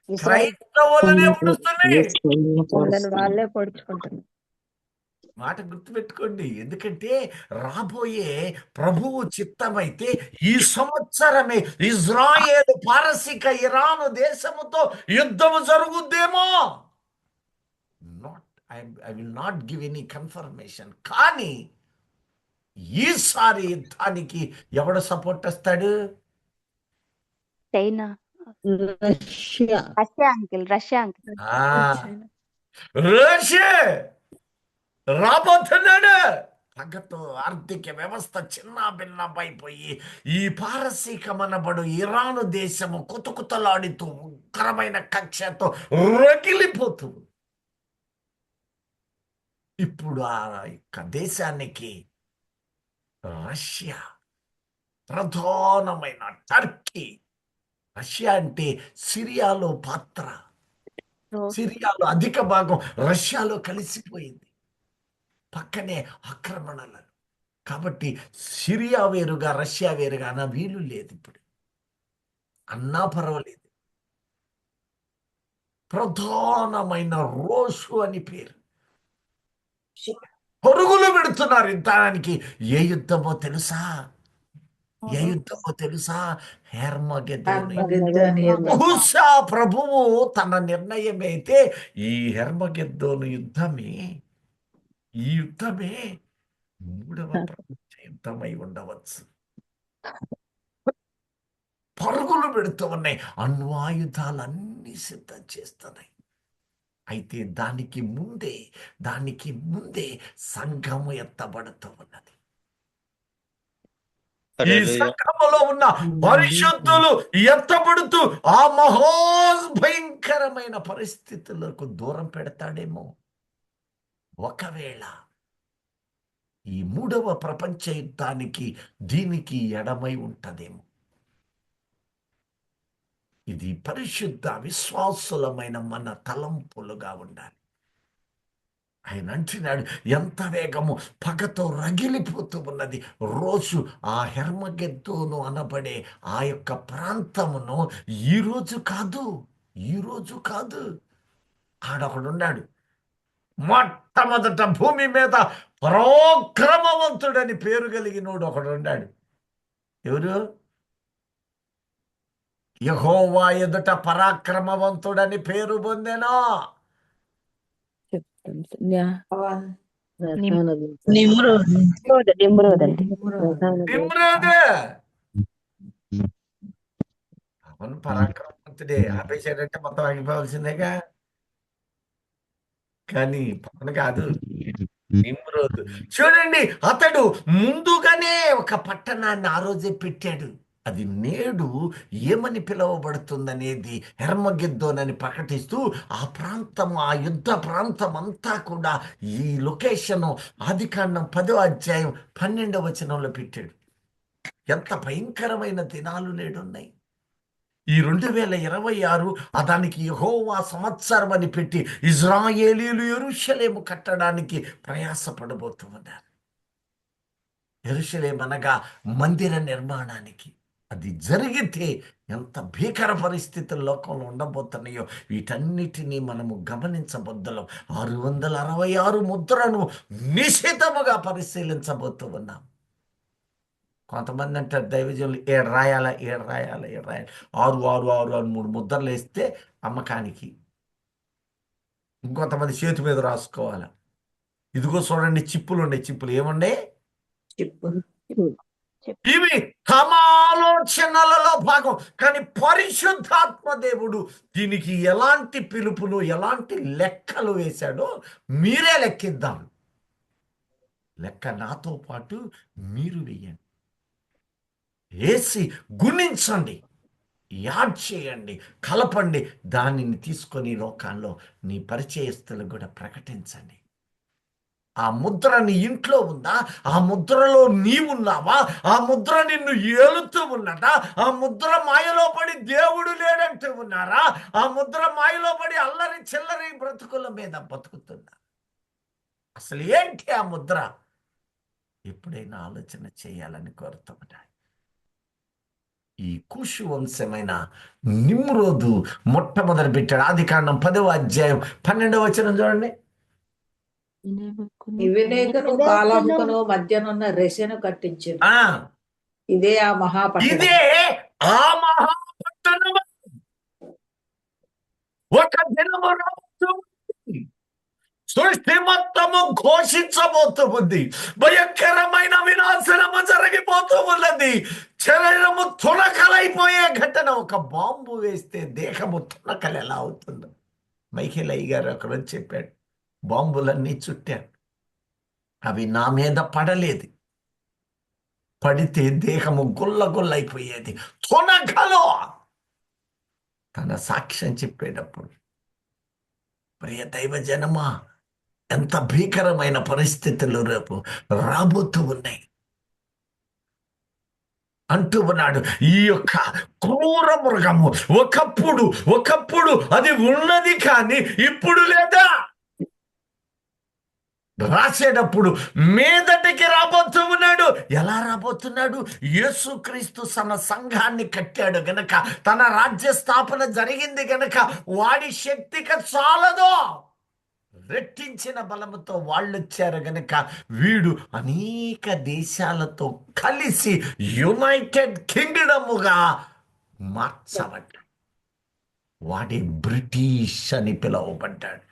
క్రైస్తవులనే పొడుస్తున్నాయి. వాళ్ళే పొడుచుకుంటున్నారు. మాట గుర్తుపెట్టుకోండి. ఎందుకంటే రాబోయే ప్రభువు చిత్తమైతే ఈ సంవత్సరమే ఇజ్రాయేలు పారసీక ఇరాను దేశముతో యుద్ధము జరుగుద్దేమో. I will not give any confirmation. కానీ ఈసారి యుద్ధానికి ఎవడు సపోర్ట్ వస్తాడు? China, Russia uncle. రష్యా రాబోతున్నాడు. పగతో ఆర్థిక వ్యవస్థ చిన్న భిన్నమైపోయి ఈ పారసీకమనబడు ఇరాను దేశము కుతకుతలాడుతూ ఉగ్రమైన కక్షతో రగిలిపోతూ ఇప్పుడు ఆ యొక్క దేశానికి రష్యా ప్రధానమైన టర్కీ. రష్యా అంటే సిరియాలో పాత్ర. సిరియాలో అధిక భాగం రష్యాలో కలిసిపోయింది. పక్కనే ఆక్రమణలను. కాబట్టి సిరియా వేరుగా రష్యా వేరుగా అన్న వీలు లేదు. ఇప్పుడు అన్నా పర్వాలేదు. ప్రధానమైన రోషు అని పేరు. పొరుగులు పెడుతున్నారు యుద్ధానికి. ఏ యుద్ధమో తెలుసా? హెర్మగెద్దోను. బహుశా ప్రభువు తన నిర్ణయమైతే ఈ హెర్మగెద్దోను యుద్ధమే, ఈ యుద్ధమే 3వ ప్రపంచ యుద్ధమై ఉండవచ్చు. పరుగులు పెడుతూ ఉన్నాయి. అణ్వాయుధాలన్నీ సిద్ధం చేస్తున్నాయి. అయితే దానికి ముందే సంఘము ఎత్తబడుతూ ఉన్నది. ఈ సంఘములో ఉన్న పరిశుద్ధులు ఎత్తబడుతూ ఆ మహోభయంకరమైన పరిస్థితులకు దూరం పెడతాడేమో. ఒకవేళ ఈ 3వ ప్రపంచ యుద్ధానికి దీనికి ఎడమై ఉంటదేమో. ఇది పరిశుద్ధ విశ్వాసులమైన మన తలంపులుగా ఉండాలి. ఆయన అంటున్నాడు, ఎంత వేగము పగతో రగిలిపోతూ ఉన్నది రోజు. ఆ హెర్మగెద్దోను అనబడే ఆ యొక్క ప్రాంతమును ఈరోజు కాదు, ఈరోజు కాదు. ఆడొకడున్నాడు, మొట్టమొదట భూమి మీద పరాక్రమవంతుడని పేరు కలిగినోడు ఒకడున్నాడు. ఎవరు? యెహోవా ఎదుట పరాక్రమవంతుడని పేరు పొందెనా. నిమ్రోద్ అండి. నిమ్రోదే. అవును, పరాక్రమవంతుడే. ఆపేశాడంటే మొత్తం ఆగిపోవాల్సిందేగా. కానీ పవన్ కాదు, నిమ్రోదు. చూడండి, అతడు ముందుగానే ఒక పట్టణాన్ని ఆ రోజే పెట్టాడు. అది నేడు ఏమని పిలువబడుతుందనేది హెర్మగిద్దోనని ప్రకటిస్తూ ఆ ప్రాంతం, ఆ యుద్ధ ప్రాంతం అంతా కూడా ఈ లొకేషను ఆదికాండం 10వ అధ్యాయం 12వ వచనంలో పెట్టాడు. ఎంత భయంకరమైన దినాలు నేడున్నాయి. ఈ 2026 దానికి యెహోవా సంవత్సరం అని పెట్టి ఇజ్రాయేలీలు యెరూషలేము కట్టడానికి ప్రయాసపడబోతూ ఉన్నారు. యెరూషలేం అనగా మందిర నిర్మాణానికి. అది జరిగితే ఎంత భీకర పరిస్థితులు లోకంలో ఉండబోతున్నాయో వీటన్నిటినీ మనము గమనించబోతున్నాం. 666 ముద్రను నిశితముగా పరిశీలించబోతూ ఉన్నాం. కొంతమంది అంటారు దైవజనులు 7 రాయాల 7 రాయాల 7 రాయాలి, 6 6 6 6 3 ముద్రలు వేస్తే అమ్మకానికి. ఇంకొంతమంది చేతి మీద రాసుకోవాలి. ఇదిగో చూడండి, చిప్పులు ఉన్నాయి. చిప్పులు ఏముండే? ఇవి తమ ఆలోచనలలో భాగం. కానీ పరిశుద్ధాత్మ దేవుడు దీనికి ఎలాంటి పిలుపులు, ఎలాంటి లెక్కలు వేశాడో మీరే లెక్కిద్దాం. లెక్క నాతో పాటు మీరు వేయండి. వేసి గుణించండి, యాడ్ చేయండి, కలపండి. దానిని తీసుకొని లోకాల్లో నీ పరిచయస్తులకు కూడా ప్రకటించండి. ఆ ముద్ర నీ ఇంట్లో ఉందా? ఆ ముద్రలో నీవున్నావా? ఆ ముద్ర నిన్ను ఏలుతూ ఉన్నదా? ఆ ముద్ర మాయలో పడి దేవుడు లేడంటూ ఉన్నారా? ఆ ముద్ర మాయలో పడి అల్లరి చిల్లరి బ్రతుకుల మీద బతుకుతున్నా. అసలు ఏంటి ఆ ముద్ర? ఎప్పుడైనా ఆలోచన చేయాలని కోరుతున్నాడు. ఈ కూషు వంశమైన నిమ్రోదు మొట్టమొదటి పెట్టాడు. ఆదికాండం 10వ అధ్యాయం 12వ వచనం చూడండి. నివేదికను కాలమును మధ్యనున్న రెసెను కట్టించింది. ఇదే ఆ మహాపట్టణం. ఇదే ఆ మహాపట్టణం. ఒక దినము రాబోతుంది. సృష్టి మొత్తము ఘోషించబోతూ ఉంది. భయంకరమైన వినాశనము జరిగిపోతూ ఉన్నది. శరీరము తునకలైపోయే ఘటన. ఒక బాంబు వేస్తే దేహము తునకలు ఎలా అవుతుందో మైఖేల్ అయ్య గారు అక్కడ చెప్పాడు. బాంబులన్నీ చుట్టాను, అవి నా మీద పడలేదు. పడితే దేహము గుల్ల గుల్లైపోయేది. తునకలో తన సాక్ష్యం చెప్పేటప్పుడు, ప్రియ దైవ జనమా, ఎంత భీకరమైన పరిస్థితులు రేపు రాబోతూ ఉన్నాయి అంటూ ఉన్నాడు. ఈ యొక్క క్రూర మృగము ఒకప్పుడు అది ఉన్నది, కానీ ఇప్పుడు లేదా. రాసేటప్పుడు మీదటికి రాబోతూ ఉన్నాడు. ఎలా రాబోతున్నాడు? యేసుక్రీస్తు తన సంఘాన్ని కట్టాడు గనక, తన రాజ్య స్థాపన జరిగింది గనక వాడి శక్తికి చాలదు. రెట్టించిన బలముతో వాళ్ళు వచ్చారు గనక వీడు అనేక దేశాలతో కలిసి యునైటెడ్ కింగ్డముగా మార్చబడ్డాడు. వాడి బ్రిటిష్ అని పిలువబడ్డాడు.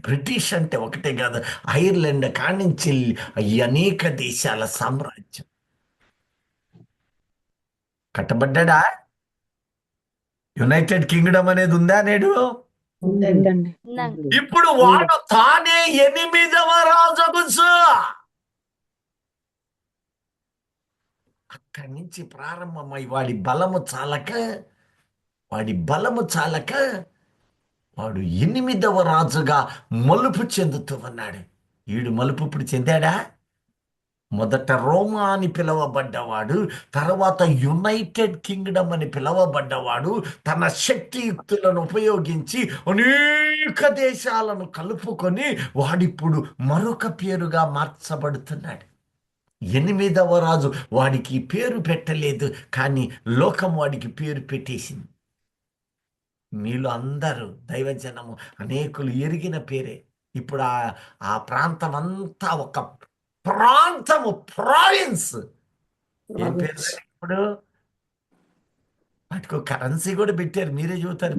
బ్రిటిష్ అంటే ఒకటే కాదు, ఐర్లాండ్ కానించి అనేక దేశాల సామ్రాజ్యం కట్టబడ్డా. యునైటెడ్ కింగ్డమ్ అనేది ఉందా నేడు? ఇప్పుడు వాడు తానే 8వ రాజు. అక్కడి నుంచి ప్రారంభమై వాడి బలము చాలక వాడు 8వ రాజుగా మలుపు చెందుతూ ఉన్నాడు. వీడు మలుపు ఇప్పుడు చెందాడా? మొదట రోమా అని పిలువబడ్డవాడు, తర్వాత యునైటెడ్ కింగ్డమ్ అని పిలువబడ్డవాడు తన శక్తియుక్తులను ఉపయోగించి అనేక దేశాలను కలుపుకొని వాడిప్పుడు మరొక పేరుగా మార్చబడుతున్నాడు. 8వ రాజు వాడికి పేరు పెట్టలేదు, కానీ లోకం వాడికి పేరు పెట్టేసింది. మీలో అందరూ దైవజనము అనేకులు ఎరిగిన పేరే. ఇప్పుడు ఆ ప్రాంతం అంతా ఒక ప్రాంతము, ప్రావిన్స్. ఏం పేరు ఇప్పుడు? వాటికి కరెన్సీ కూడా పెట్టారు, మీరే చెబుతారు.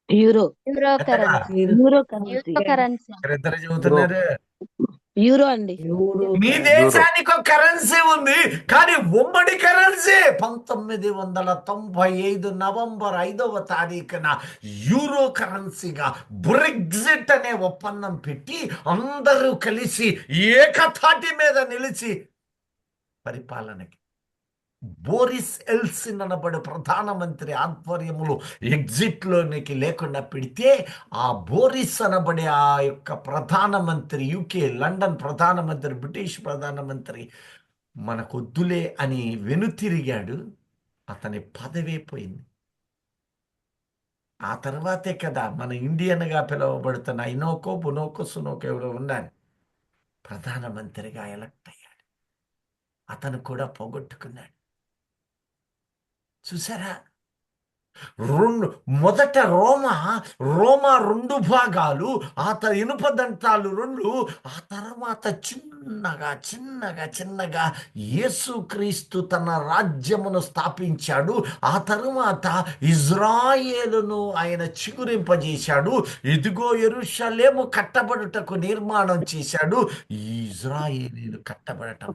Euro euro currency. Euro euro currency. ఇద్దరు చెబుతున్నారు. యూరో అండి. మీ దేశానికి ఒక కరెన్సీ ఉంది, కానీ ఉమ్మడి కరెన్సీ 1995 నవంబర్ 5వ తారీఖున యూరో కరెన్సీగా బ్రెగ్జిట్ అనే ఒప్పందం పెట్టి అందరూ కలిసి ఏకతాటి మీద నిలిచి పరిపాలనకి బోరిస్ ఎల్సిన్ అనబడు ప్రధానమంత్రి ఆధ్వర్యములో ఎగ్జిట్లోనికి లేకుండా పెడితే, ఆ బోరిస్ అనబడే ఆ యొక్క ప్రధానమంత్రి, యూకే లండన్ ప్రధానమంత్రి, బ్రిటిష్ ప్రధానమంత్రి మనకొద్దులే అని వెనుతిరిగాడు. అతని పదవే పోయింది. ఆ తర్వాతే కదా మన ఇండియన్గా పిలువబడుతున్న ఇనోకో బునోకో సునోకో ఎవరో ఉన్నారు, ప్రధానమంత్రిగా ఎలక్ట్ అయ్యాడు. అతను కూడా పోగొట్టుకున్నాడు. చూసారా? మొదట రోమా 2 భాగాలు, ఇనుప దంతాలు 2, ఆ తర్వాత చిన్నగా యేసుక్రీస్తు తన రాజ్యమును స్థాపించాడు. ఆ తరువాత ఇజ్రాయేలును ఆయన చిగురింపజేశాడు. ఇదిగో యెరూషలేము కట్టబడుటకు నిర్మాణం చేశాడు. ఈ ఇజ్రాయేలీలు కట్టబడటం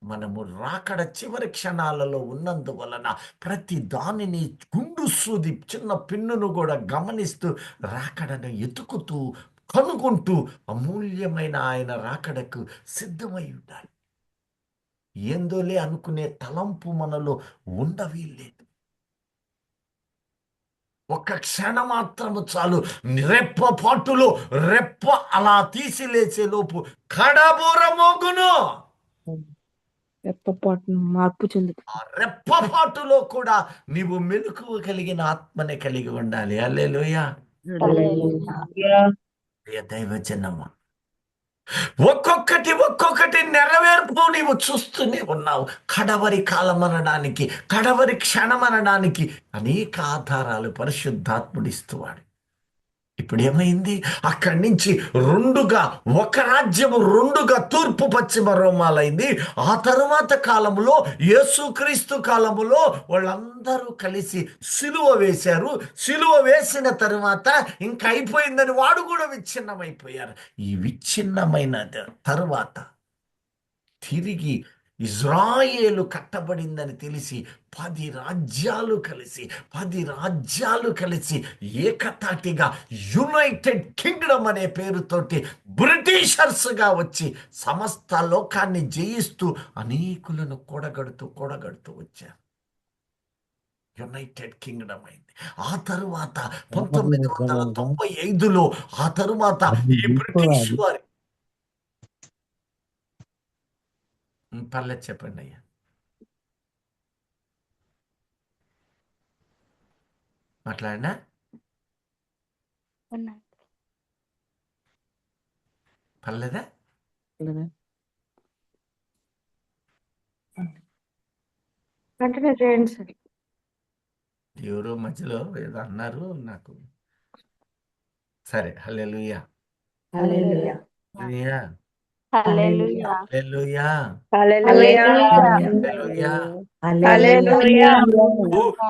మనము రాకడ చివరి క్షణాలలో ఉన్నందువలన ప్రతి దానిని గుండు సూది చిన్న పిన్నును కూడా గమనిస్తూ రాకడను ఎతుకుతూ కనుగొంటూ అమూల్యమైన ఆయన రాకడకు సిద్ధమై ఉండాలి. ఏందోలే అనుకునే తలంపు మనలో ఉండవీలేదు. ఒక్క క్షణం మాత్రము చాలు, రెప్ప పాటులో రెప్ప అలా తీసి లేచే లోపు కడబూర మోగును. మార్పు చెందుతుంది. ఆ రెప్పపాటులో కూడా నీవు మెలకువ కలిగిన ఆత్మనే కలిగి ఉండాలి. హల్లెలూయా. దైవజనమా, ఒక్కొక్కటి నెరవేర్పు నీవు చూస్తూనే ఉన్నావు. కడవరి కాలం అనడానికి, కడవరి క్షణం అనడానికి అనేక ఆధారాలు పరిశుద్ధాత్ముడిస్తువాడు. ఇప్పుడు ఏమైంది? అక్కడి నుంచి ఒక రాజ్యము 2గా తూర్పు పశ్చిమ రోమాలైంది. ఆ తరువాత కాలంలో యేసుక్రీస్తు కాలములో వాళ్ళందరూ కలిసి సిలువ వేశారు. సిలువ వేసిన తరువాత ఇంకా అయిపోయిందని వాడు కూడా విచ్ఛిన్నమైపోయారు. ఈ విచ్ఛిన్నమైన తరువాత తిరిగి ఇజ్రాయేలు కట్టబడిందని తెలిసి 10 రాజ్యాలు కలిసి ఏకతాటిగా యునైటెడ్ కింగ్డమ్ అనే పేరుతోటి బ్రిటిషర్స్గా వచ్చి సమస్త లోకాన్ని జయిస్తూ అనేకులను కూడగడుతూ వచ్చారు. యునైటెడ్ కింగ్డమ్ అయింది. ఆ తరువాత 1995లో ఆ తరువాత ఈ బ్రిటిష్ వారి పర్లేదు చెప్పండి అయ్యా. మాట్లాడినా పర్లేదా? కంటిన్యూ చేయండి సార్. ఎవరో మధ్యలో ఏదో అన్నారు నాకు. సరే, హల్లెలూయా. హల్లెలూయా. హల్లెలూయా. హల్లెలూయా. హల్లెలూయా. హల్లెలూయా. హల్లెలూయా. హల్లెలూయా.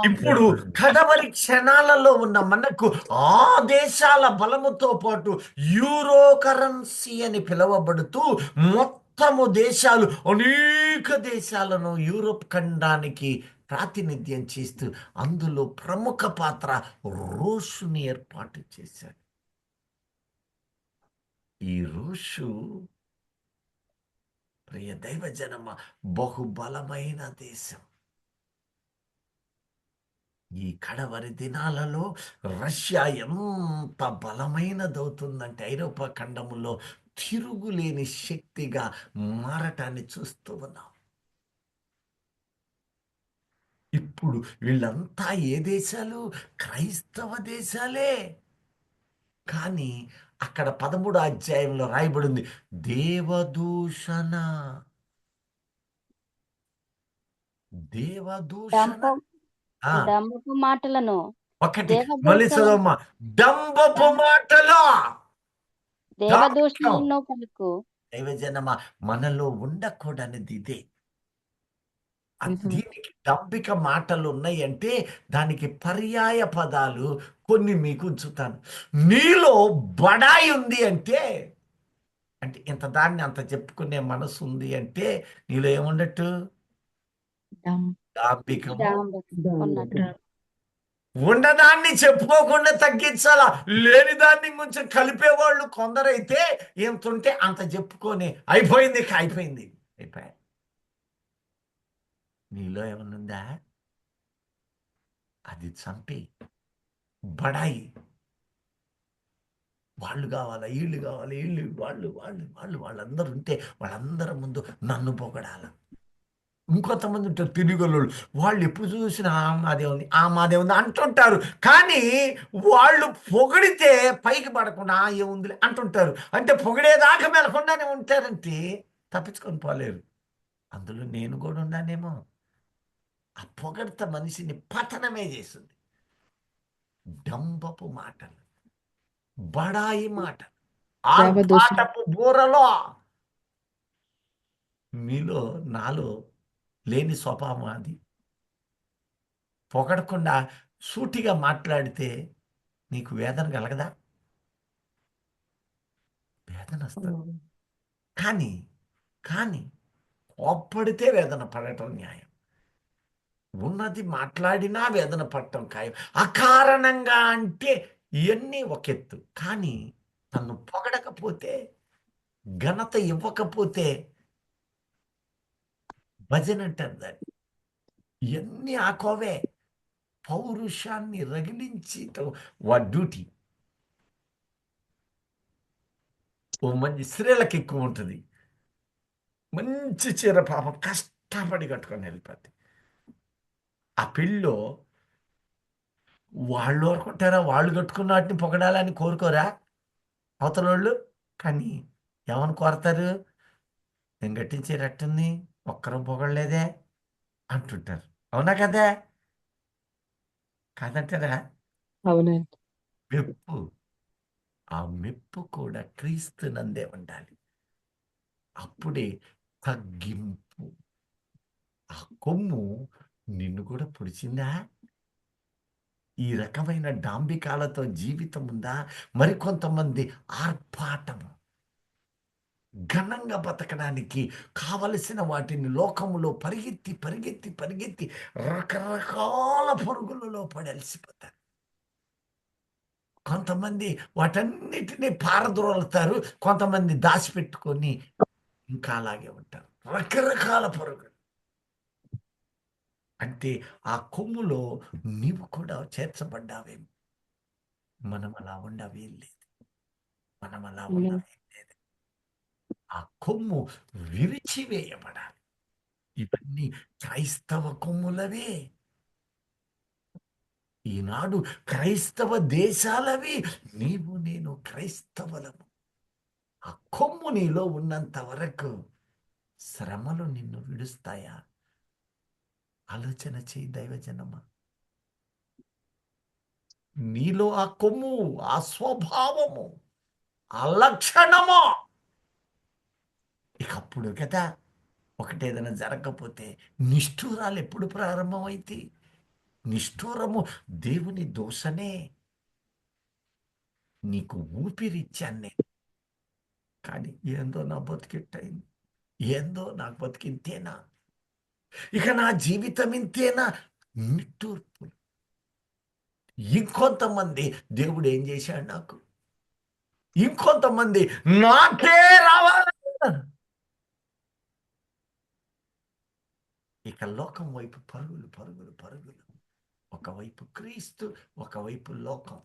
ఇప్పుడు కడవరి క్షణాలలో ఉన్న మనకు ఆ దేశాల బలముతో పాటు యూరో కరెన్సీ అని పిలువబడుతూ మొత్తము దేశాలు, అనేక దేశాలను యూరోప్ ఖండానికి ప్రాతినిధ్యం చేస్తూ అందులో ప్రముఖ పాత్ర రూషుని ఏర్పాటు చేశాడు. ఈ రూషు ప్రియ దైవజనమ బహుబలమైన దేశం. ఈ కడవరి దినాలలో రష్యా ఎంత బలమైనదవుతుందంటే ఐరోపా ఖండములో తిరుగులేని శక్తిగా మారటాన్ని చూస్తూ ఉన్నాం. ఇప్పుడు వీళ్ళంతా ఏ దేశాలు? క్రైస్తవ దేశాలే. కానీ అక్కడ 13వ అధ్యాయంలో రాయబడింది దేవదూషణ. దేవదూషణ. ఆ, డంబపు మాటలను ఒకటి దేవదూషణ మళ్ళీ చదవమ్మా. డంబపు మాటలు, దాక్ష్యం. దేవదూషణలను పలుకు దైవజనమా, మనలో ఉండకూడనిది ఇదే. దీనికి డంబిక మాటలు ఉన్నాయి అంటే దానికి పర్యాయ పదాలు కొన్ని మీకు ఉంచుతాను. నీలో బడాయి ఉంది అంటే, అంటే ఇంత దాన్ని అంత చెప్పుకునే మనసు ఉంది అంటే నీలో ఏముండట్టు? డాంబికము ఉన్నట్టు. ఉన్నదాన్ని చెప్పుకోకుండా తగ్గించాలా. లేని దాన్ని కొంచెం కలిపేవాళ్ళు కొందరైతే ఎంత ఉంటే అంత చెప్పుకొని అయిపోయింది అయిపోయింది అయిపోయా. నీలో ఏమన్నుందా? అది చంపి బడాయి. వాళ్ళు కావాలా, వీళ్ళు కావాలి, వీళ్ళు వాళ్ళు వాళ్ళు వాళ్ళు వాళ్ళందరూ ఉంటే వాళ్ళందరి ముందు నన్ను పొగడాల. ఇంకొంతమంది ఉంటారు తిరిగోళ్ళు, వాళ్ళు ఎప్పుడు చూసినా మాదే ఉంది మాదే ఉంది అంటుంటారు. కానీ వాళ్ళు పొగిడితే పైకి పడకుండా ఏముంది అంటుంటారు. అంటే పొగిడేదాకా మెలకుండానే ఉంటారంటే తప్పించుకొని పోలేరు. అందులో నేను కూడా ఉన్నానేమో. ఆ పొగడత మనిషిని పతనమే చేస్తుంది. డంబపు మాటలు, బడాయి మాట, ఆర్భాటపు బూరలో. మీలో నాలో లేని స్వభావం అది. పొగడకుండా సూటిగా మాట్లాడితే నీకు వేదన కలగదా? వేదన వస్తుంది. కానీ కానీ కోప్పడితే వేదన పడటం న్యాయం. ఉన్నది మాట్లాడినా వేదన పడటం ఖాయం. అకారణంగా అంటే ఇవన్నీ ఒక ఎత్తు. కానీ తను పొగడకపోతే, ఘనత ఇవ్వకపోతే భజన అంటారు దాన్ని. ఇవన్నీ ఆకోవే. పౌరుషాన్ని రగిలించి డ్యూటీ. ఓ మంచి స్త్రీలకు ఎక్కువ ఉంటుంది. మంచి చీర పాపం కష్టపడి కట్టుకొని వెళ్ళిపోద్ది. ఆ పెళ్ళిలో వాళ్ళు అనుకుంటారా వాళ్ళు కట్టుకున్న వాటిని పొగడాలని కోరుకోరా అవతల వాళ్ళు? కానీ ఏమని కోరతారు? నేను కట్టించేటట్టుంది, ఒక్కరూ పొగడలేదే అంటుంటారు. అవునా కదా? కాదంటారా? అవునండి. మెప్పు, ఆ మెప్పు కూడా క్రీస్తు నందే ఉండాలి. అప్పుడే తగ్గింపు. ఆ కొమ్ము నిన్ను కూడా పొడిచిందా? ఈ రకమైన డాంబికాలతో జీవితం ఉందా? మరికొంతమంది ఆర్భాటము, ఘనంగా బతకడానికి కావలసిన వాటిని లోకములో పరిగెత్తి పరిగెత్తి పరిగెత్తి రకరకాల పరుగులలో పడలిసిపోతారు. కొంతమంది వాటన్నిటినీ పారద్రోలుతారు, కొంతమంది దాచిపెట్టుకొని ఇంకా అలాగే ఉంటారు. రకరకాల పరుగులు. అంటే ఆ కొమ్ములో నీవు కూడా చేర్చబడ్డావేమో. మనం అలా ఉండవేం లేదు. మనం అలా ఉండవేం లేదు. ఆ కొమ్ము విరిచివేయబడాలి. ఇవన్నీ క్రైస్తవ కొమ్ములవే. ఈనాడు క్రైస్తవ దేశాలవి. నీవు నేను క్రైస్తవులము. ఆ కొమ్ము నీలో ఉన్నంత వరకు శ్రమలు నిన్ను విడుస్తాయా? ఆలోచన చేయి దైవజనమా. నీలో ఆ కొమ్ము, ఆ స్వభావము, ఆ లక్షణము ఇకప్పుడు కదా ఒకటేదైనా జరగకపోతే నిష్ఠూరాలు ఎప్పుడు ప్రారంభమైతే? నిష్ఠూరము దేవుని దోషనే. నీకు ఊపిరిచ్చాను నేను, కానీ ఏందో నా బతికిట్టయింది, ఏందో నాకు బతికింతేనా, ఇక నా జీవితం ఇంతేనా? నిట్టూర్పులు. ఇంకొంతమంది దేవుడు ఏం చేశాడు నాకు, ఇంకొంతమంది నాకే రావాలి. ఇక లోకం వైపు పరుగులు పరుగులు పరుగులు. ఒకవైపు క్రీస్తు, ఒకవైపు లోకం.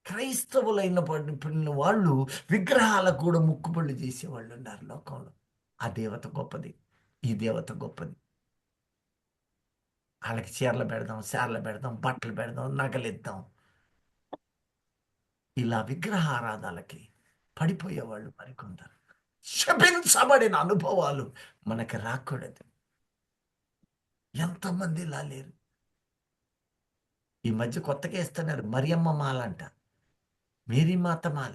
క్రైస్తవులైన పడిన వాళ్ళు విగ్రహాలకు కూడా ముక్కుబళ్ళు చేసేవాళ్ళు ఉన్నారు లోకంలో. ఆ దేవత గొప్పది, ఈ దేవత గొప్పది. వాళ్ళకి చీరలు పెడదాం, శారలు పెడదాం, బట్టలు పెడదాం, నగలిద్దాం. ఇలా విగ్రహారాధాలకి పడిపోయేవాళ్ళు మరికొందరు. శపించబడిన అనుభవాలు మనకి రాకూడదు. ఎంతమంది ఇలా లేరు? ఈ మధ్య కొత్తగా ఇస్తున్నారు మరియమ్మ మాల అంట, మేరీమాత మాల.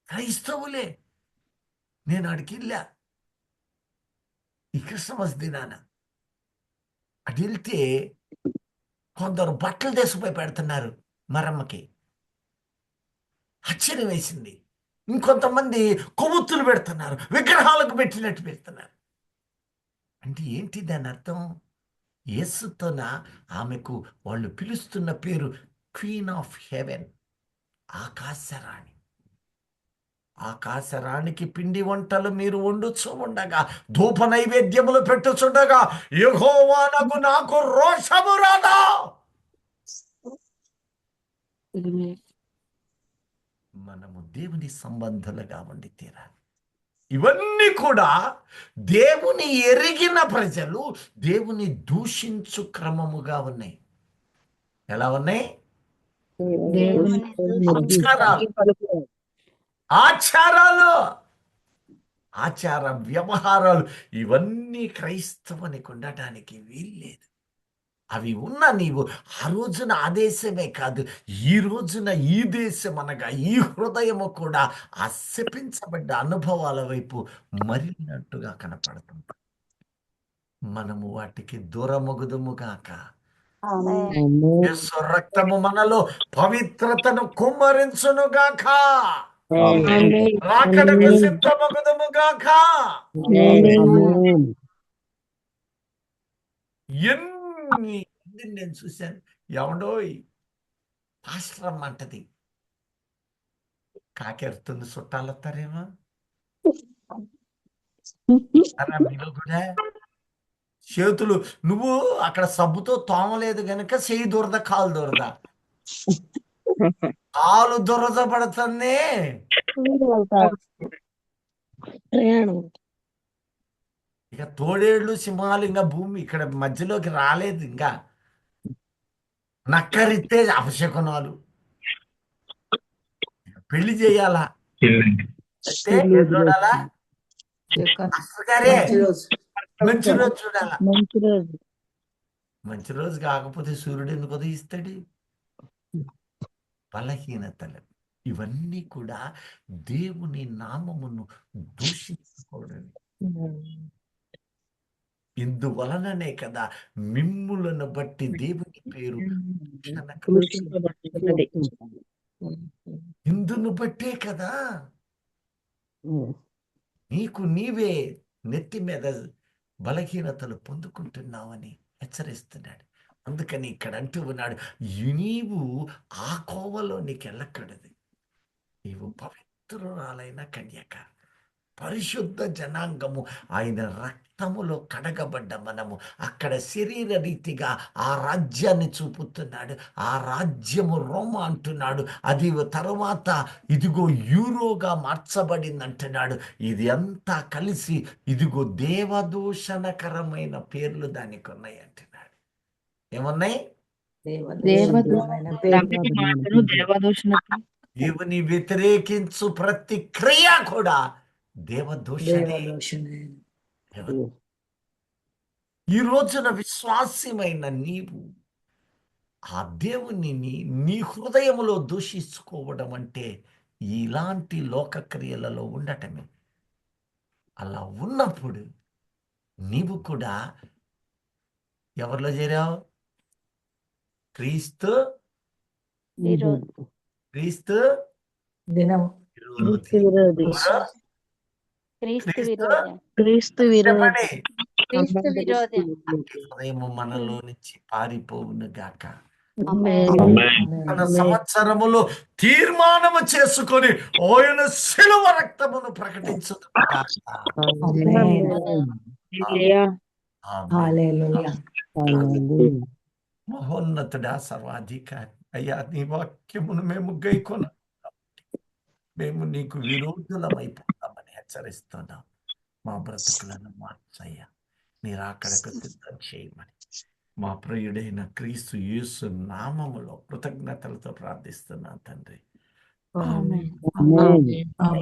క్రైస్తవులే. నేను అడిగిల్లా ఈ క్రిస్మస్ దినాన అటు వెళ్తే కొందరు బట్టలు తీసుకుపోయి పెడుతున్నారు మరమ్మకి. ఆశ్చర్యం వేసింది. ఇంకొంతమంది కొవ్వొత్తులు పెడుతున్నారు, విగ్రహాలకు పెట్టినట్టు పెడుతున్నారు. అంటే ఏంటి దాని అర్థం? యేసుతోన ఆమెకు వాళ్ళు పిలుస్తున్న పేరు క్వీన్ ఆఫ్ హెవెన్, ఆకాశరాణి. ఆకాశరాణికి పిండి వంటలు మీరు వండుచు ఉండగా, ధూప నైవేద్యములు పెట్టుచుండగా, యెహోవానకు నాకు రోషము రాదా? మనము దేవుని సంబంధులుగా ఉండి తీరాలి. ఇవన్నీ కూడా దేవుని ఎరిగిన ప్రజలు దేవుని దూషించు క్రమముగా ఉన్నాయి. ఎలా ఉన్నాయి? ఆచారాలు, ఆచార వ్యవహారాలు, ఇవన్నీ క్రైస్తవునికి ఉండటానికి వీల్లేదు. అవి ఉన్న నీవు ఆ రోజున ఆ దేశమే కాదు, ఈ రోజున ఈ దేశం అనగా ఈ హృదయము కూడా ఆ శపించబడ్డ అనుభవాల వైపు మరిలినట్టుగా కనపడుతుంది. మనము వాటికి దూరమగుదుముగాక. యేసు రక్తము మనలో పవిత్రతను కుమ్మరించునుగాక. రాకడకు సిద్ధమగుదుముగాక. ఎన్ని నేను చూశాను. ఎవడోయ్ పాస్టర్ అమ్మంటది, కాకెరుతుంది, చుట్టాలు వస్తారేమో అలా మీరు కూడా చేతులు, నువ్వు అక్కడ సబ్బుతో తోమలేదు గనక చెయ్యి దురద, కాలు దురద. కాలు దురద పడుతుంది. ఇక తోడేళ్ళు, సింహాలు ఇంకా భూమి ఇక్కడ మధ్యలోకి రాలేదు. ఇంకా నక్కరిస్తే అపశకునాలు. పెళ్లి చేయాలా అయితే ఏం చూడాలా? గారే మంచి రోజు చూడాలా. మంచి రోజు కాకపోతే సూర్యుడు ఎందుకు ఉదయిస్తాడు? బలహీనతలు ఇవన్నీ కూడా దేవుని నామమును దూషించకూడదు. ఇందువలననే కదా మిమ్ములను బట్టి దేవుని పేరు ఇందును బట్టే కదా నీకు నీవే నెత్తి మీద బలహీనతలు పొందుకుంటున్నావని హెచ్చరిస్తున్నాడు. అందుకని ఇక్కడ అంటూ ఉన్నాడు, నీవు ఆ కోవలోనికి వెళ్ళకూడదు. నీవు పవిత్రురాలైన కన్యక, పరిశుద్ధ జనాంగము, ఆయన రక్తములో కడగబడ్డ మనము. అక్కడ శరీర రీతిగా ఆ రాజ్యాన్ని చూపుతున్నాడు. ఆ రాజ్యము రోమా అంటున్నాడు. అది తరువాత ఇదిగో యూరోగా మార్చబడింది అంటున్నాడు. ఇది అంతా కలిసి ఇదిగో దేవదూషణకరమైన పేర్లు దానికి ఉన్నాయి అంటున్నాడు. ఏమున్నాయి? దేవుని వ్యతిరేకించు ప్రతి క్రియ కూడా దేవదూషణే. ఈ రోజున విశ్వాసమైన నీవు ఆ దేవుని నీ హృదయములో దూషించుకోవడం అంటే ఇలాంటి లోకక్రియలలో ఉండటమే. అలా ఉన్నప్పుడు నీవు కూడా ఎవరిలో చేరావు? క్రీస్తు క్రీస్తు దినం క్రీస్తు విరోధి హృదయము మనలో నుంచి పారిపోవును గాక. మన సంవత్సరములో తీర్మానము చేసుకొని ఆయన శిలువ రక్తమును ప్రకటించును గాక. హల్లెలూయా. మహోన్నతుడా, సర్వాధికారి అయ్యా, నీ వాక్యమును మేము గైకొన మేము నీకు విరోధులమైపోతామని హెచ్చరిస్తున్నాం. మా బ్రతుకులను మార్చయ్యా, నీ రాకడకు సిద్ధం చేయమని మా ప్రియుడైన క్రీస్తు యేసు నామములో కృతజ్ఞతలతో ప్రార్థిస్తున్నాను తండ్రి. ఆమేన్. ఆమె